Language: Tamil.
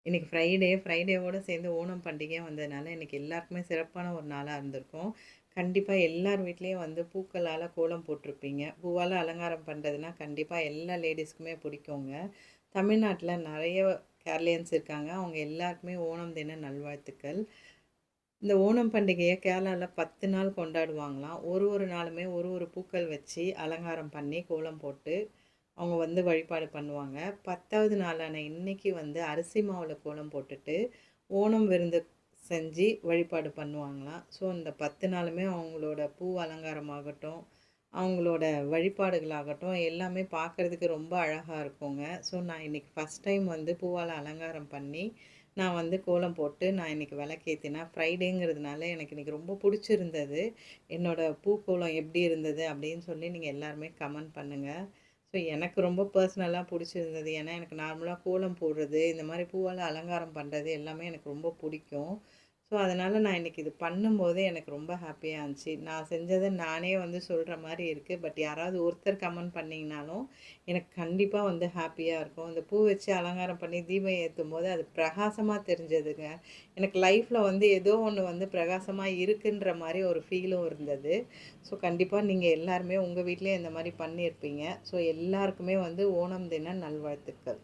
இன்னைக்கு ஃப்ரைடேவோட சேர்ந்து ஓணம் பண்டிகையும் வந்ததுனால, இன்னைக்கு எல்லாருக்குமே சிறப்பான ஒரு நாளா இருந்திருக்கும். கண்டிப்பா எல்லார் வீட்லயும் வந்து பூக்களால கோலம் போட்டிருப்பீங்க. பூவால அலங்காரம் பண்றதுனா கண்டிப்பா எல்லா லேடீஸ்க்குமே பிடிக்குங்க. தமிழ்நாட்ல நெறைய கேரளியன்ஸ் இருக்காங்க. அவங்க எல்லாருக்குமே ஓணம் தின நல்வாழ்த்துக்கள். இந்த ஓணம் பண்டிகைய கேரளால 10 நாள் கொண்டாடுவாங்களாம். ஒரு நாளுமே ஒரு பூக்கள் வச்சு அலங்காரம் பண்ணி, கோலம் போட்டு அவங்க வந்து வழிபாடு பண்ணுவாங்க. 10வது நாளான இன்னைக்கு வந்து அரிசி மாவுல கோலம் போட்டுட்டு, ஓணம் விருந்து செஞ்சு வழிபாடு பண்ணுவாங்களாம். ஸோ இந்த 10 நாளுமே அவங்களோட பூ அலங்காரமாகட்டும், அவங்களோட வழிபாடுகளாகட்டும் எல்லாமே பார்க்கறதுக்கு ரொம்ப அழகா இருக்குங்க. ஸோ நான் இன்னைக்கு ஃபர்ஸ்ட் டைம் வந்து பூவால அலங்காரம் பண்ணி, நான் வந்து கோலம் போட்டு நான் இன்னைக்கு விளக்கேத்தினேன். ஃப்ரைடேங்கிறதுனால எனக்கு இன்னைக்கு ரொம்ப புடிச்சிருந்தது. என்னோட பூக்கோலம் எப்படி இருந்தது அப்படின்னு சொல்லி நீங்க எல்லாருமே கமெண்ட் பண்ணுங்க. ஸோ எனக்கு ரொம்ப பர்சனலா புடிச்சிருந்தது. ஏன்னா, எனக்கு நார்மலா கோலம் போடுறது, இந்த மாரி பூவால அலங்காரம் பண்றது எல்லாமே எனக்கு ரொம்ப புடிக்கும். ஸோ, அதனால நான் இன்னைக்கு இது பண்ணும்போதே எனக்கு ரொம்ப ஹேப்பியா இருந்துச்சு. நான் செஞ்சத நானே வந்து சொல்ற மாரி இருக்கு. பட் யாராவது ஒருத்தர் கமெண்ட் பண்ணீங்கனாலும், எனக்கு கண்டிப்பா வந்து ஹேப்பியா இருக்கும். இந்த பூ வச்சு அலங்காரம் பண்ணி தீபம் ஏத்தும்போது அது பிரகாசமா தெரிஞ்சதுங்க. எனக்கு லைஃப்ல வந்து ஏதோ ஒண்ணு வந்து பிரகாசமா இருக்குன்ற மாரி ஒரு ஃபீலும் இருந்தது. ஸோ, கண்டிப்பா நீங்க எல்லாருமே உங்க வீட்லயும் இந்த மாரி பண்ணியிருப்பீங்க. ஸோ, எல்லாருக்குமே வந்து ஓணம் தின நல்வாழ்த்துக்கள்.